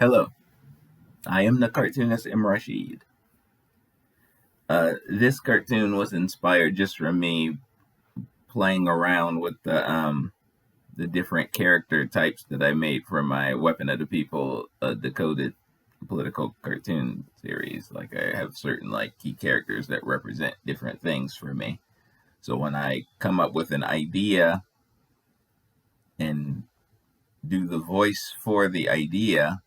Hello, I am the cartoonist M. Rashid. This cartoon was inspired just from me playing around with the different character types that I made for my Weapon of the People decoded political cartoon series. Like I have certain like key characters that represent different things for me. So when I come up with an idea and do the voice for the idea,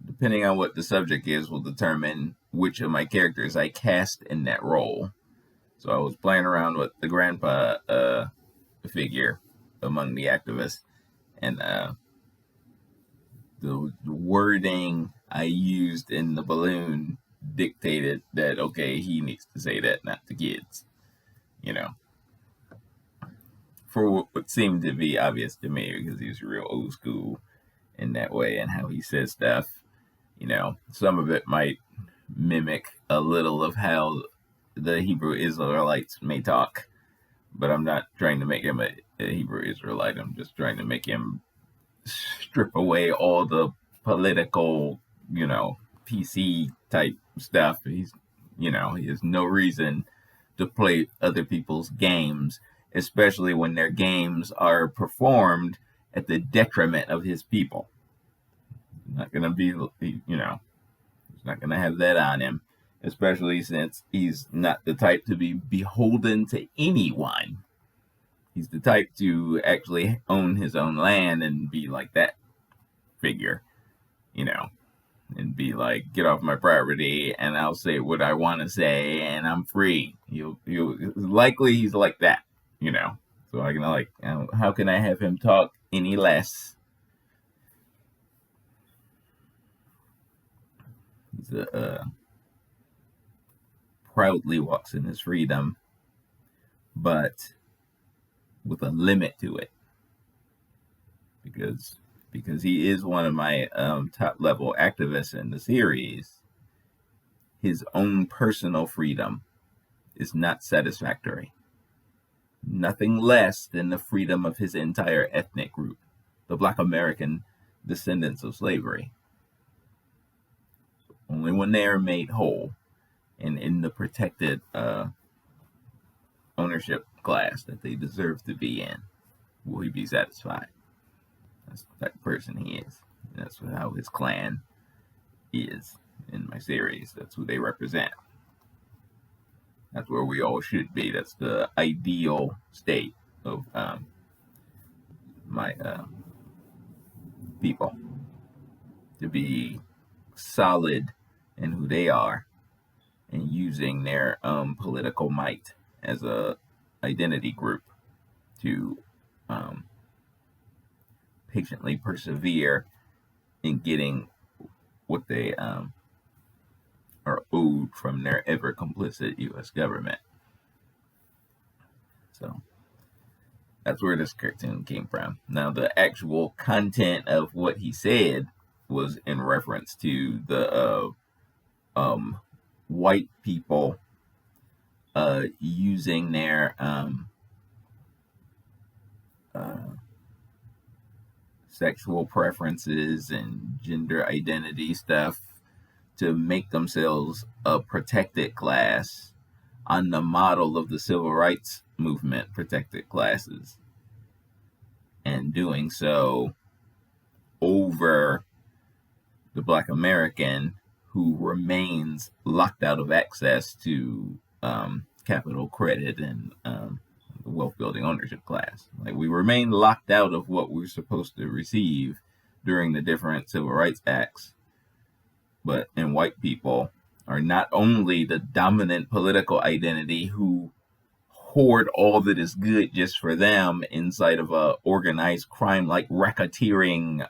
depending on what the subject is, will determine which of my characters I cast in that role. So I was playing around with the grandpa figure among the activists, and the wording I used in the balloon dictated that, okay, he needs to say that, not the kids, you know, for what seemed to be obvious to me because he's real old school in that way and how he says stuff. Some of it might mimic a little of how the Hebrew Israelites may talk, but I'm not trying to make him a Hebrew Israelite. I'm just trying to make him strip away all the political, PC type stuff. He has no reason to play other people's games, especially when their games are performed at the detriment of his people. Not gonna be, he's not gonna have that on him, especially since he's not the type to be beholden to anyone. He's the type to actually own his own land and be like that figure, and be like, get off my property and I'll say what I want to say and I'm free. He'll likely he's like that, So I can how can I have him talk any less? He's proudly walks in his freedom, but with a limit to it, because he is one of my top level activists in the series. His own personal freedom is not satisfactory. Nothing less than the freedom of his entire ethnic group, the Black American descendants of slavery. Only when they are made whole and in the protected ownership class that they deserve to be in will he be satisfied. That's the type of person he is. And that's how his clan is in my series. That's who they represent. That's where we all should be. That's the ideal state of my people, to be solid in who they are and using their political might as a identity group to patiently persevere in getting what they are owed from their ever complicit U.S. government. So that's where this cartoon came from. Now, the actual content of what he said was in reference to the white people using their sexual preferences and gender identity stuff to make themselves a protected class on the model of the civil rights movement protected classes, and doing so over the Black American who remains locked out of access to capital credit and the wealth building ownership class. Like, we remain locked out of what we're supposed to receive during the different civil rights acts. And white people are not only the dominant political identity who hoard all that is good just for them inside of a organized crime like racketeering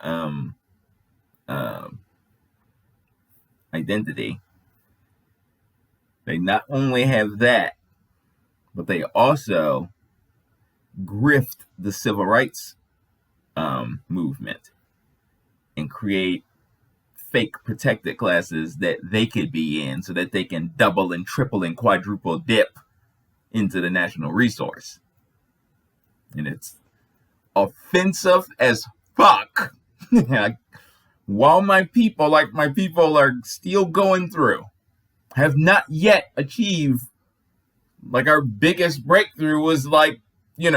identity. They not only have that, but they also grift the civil rights movement and create fake protected classes that they could be in so that they can double and triple and quadruple dip into the national resource. And it's offensive as fuck while my people are still going through, have not yet achieved, like, our biggest breakthrough was, like, the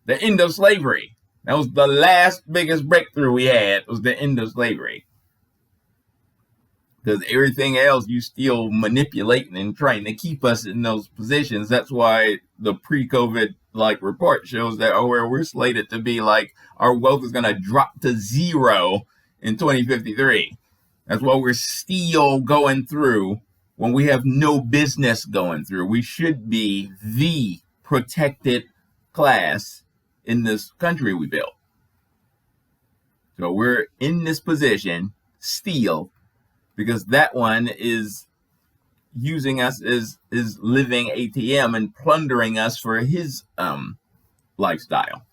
end of slavery. That was the last biggest breakthrough we had, was the end of slavery. Because everything else you still manipulating and trying to keep us in those positions. That's why the pre-COVID report shows that we're slated to be our wealth is going to drop to zero in 2053. That's what we're still going through when we have no business going through. We should be the protected class in this country we built. So we're in this position still because that one is using us as living ATM and plundering us for his lifestyle.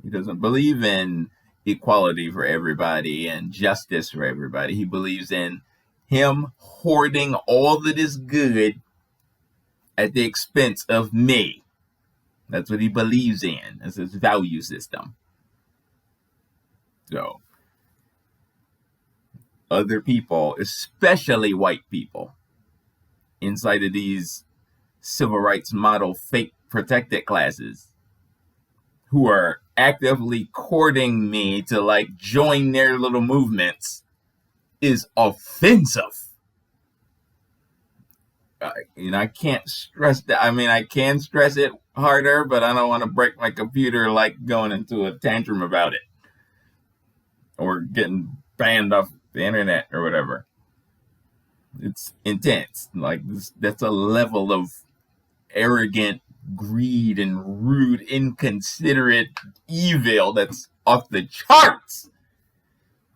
He doesn't believe in equality for everybody and justice for everybody. He believes in him hoarding all that is good at the expense of me. That's what he believes in. That's his value system. So, other people, especially white people, inside of these civil rights model fake protected classes, who are actively courting me to join their little movements, is offensive. I can't stress that. I mean, I can stress it harder, but I don't want to break my computer going into a tantrum about it or getting banned off the internet or whatever. It's intense. That's a level of arrogant greed and rude, inconsiderate evil that's off the charts.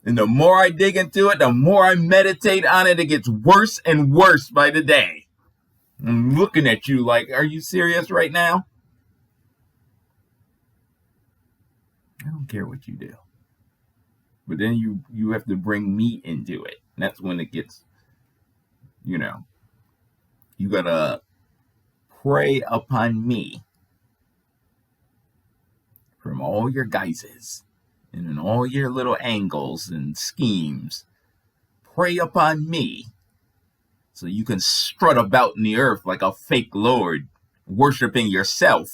And the more I dig into it, the more I meditate on it, it gets worse and worse by the day. I'm looking at you are you serious right now? I don't care what you do. But then you have to bring me into it. And that's when it gets, you gotta prey upon me from all your guises and in all your little angles and schemes. Prey upon me so you can strut about in the earth like a fake lord, worshiping yourself.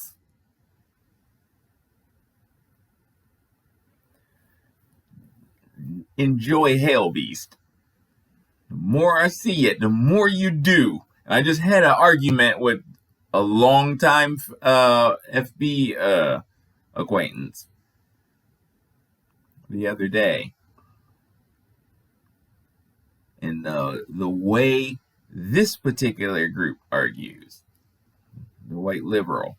Enjoy hell, beast. The more I see it, the more you do. I just had an argument with a longtime FB acquaintance the other day. And the way this particular group argues, the white liberal,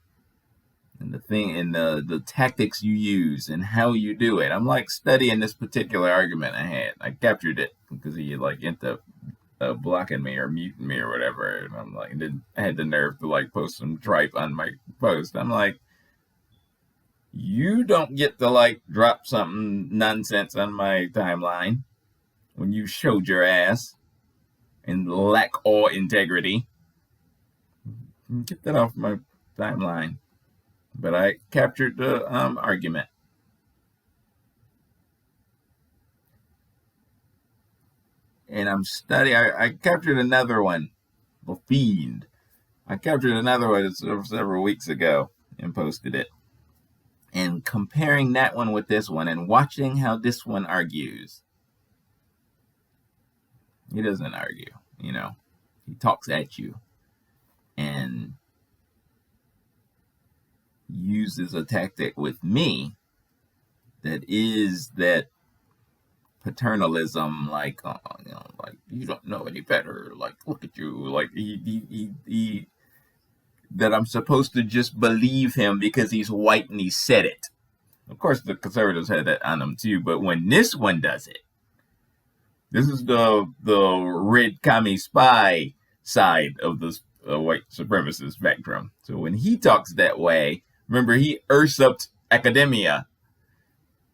and the thing and the tactics you use and how you do it. I'm studying this particular argument I had. I captured it because he ended up blocking me or muting me or whatever. And I'm I had the nerve to post some tripe on my post. I'm you don't get to drop something nonsense on my timeline when you showed your ass and lack all integrity. Get that off my timeline. But I captured the argument. And I'm studying. I captured another one, the fiend. I captured another one several weeks ago and posted it. And comparing that one with this one and watching how this one argues. He doesn't argue, He talks at you and uses a tactic with me that is that paternalism, you don't know any better, look at you, he that I'm supposed to just believe him because he's white and he said it. Of course, the conservatives had that on them too, but when this one does it, this is the red commie spy side of the white supremacist spectrum. So when he talks that way, remember, he usurped academia.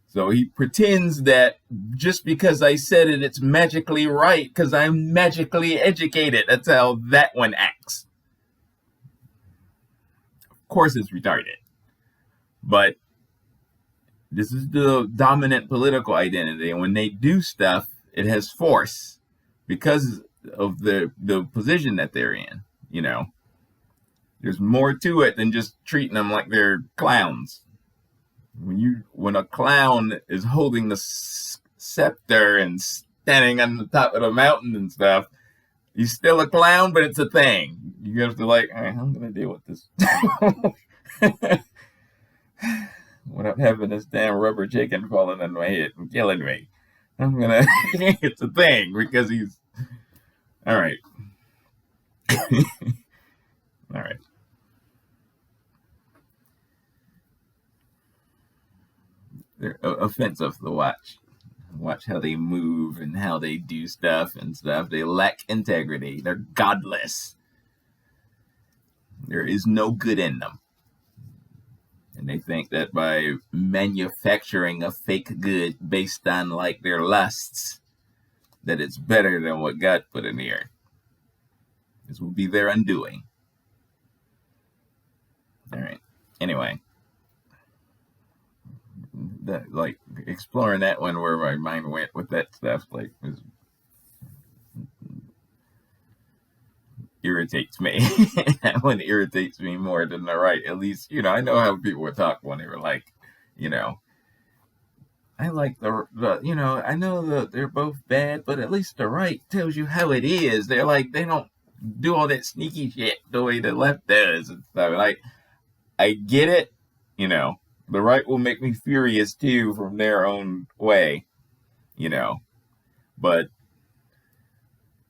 So he pretends that just because I said it, it's magically right because I'm magically educated. That's how that one acts. Of course it's retarded. But This is the dominant political identity, and when they do stuff, it has force because of the position that they're in. You know, there's more to it than just treating them like they're clowns. When a clown is holding the scepter and standing on the top of the mountain and stuff, he's still a clown, but it's a thing. You have to like, all right, I'm gonna deal with this. Without having this damn rubber chicken falling on my head and killing me. I'm gonna it's a thing because he's all right. All right. They're offensive to watch. Watch how they move and how they do stuff and stuff. They lack integrity. They're godless. There is no good in them. And they think that by manufacturing a fake good based on like their lusts, that it's better than what God put in the earth. This will be their undoing. All right. Anyway, that like exploring that one where my mind went with that stuff like was irritates me. That one irritates me more than the right. At least, you know, I know how people would talk when they were like, you know, I like the you know, I know that they're both bad, but at least the right tells you how it is. They're like, they don't do all that sneaky shit the way the left does and stuff. Like, I get it, you know, the right will make me furious too from their own way, you know, but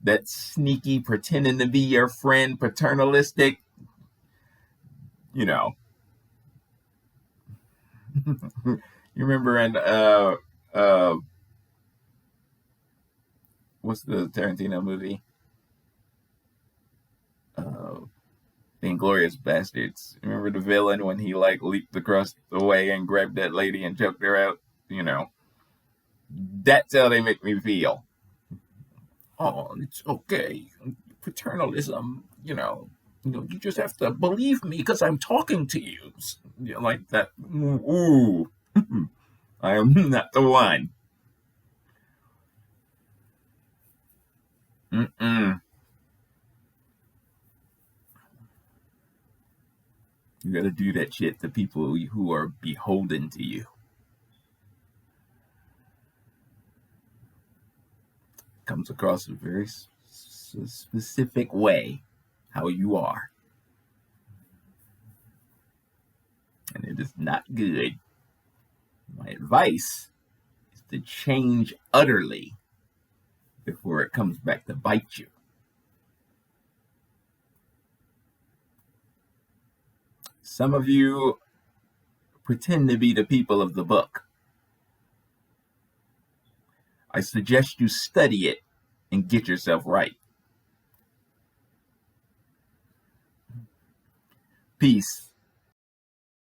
that sneaky pretending to be your friend, paternalistic, you know. You remember in what's the Tarantino movie? The Inglorious Bastards. Remember the villain when he like leaped across the way and grabbed that lady and choked her out? You know, that's how they make me feel. Oh, it's okay. Paternalism, you just have to believe me because I'm talking to you. You know, like that. Ooh, I am not the one. Mm-mm. You got to do that shit to people who are beholden to you. Comes across a very specific way how you are. And it is not good. My advice is to change utterly before it comes back to bite you. Some of you pretend to be the people of the book. I suggest you study it and get yourself right. Peace.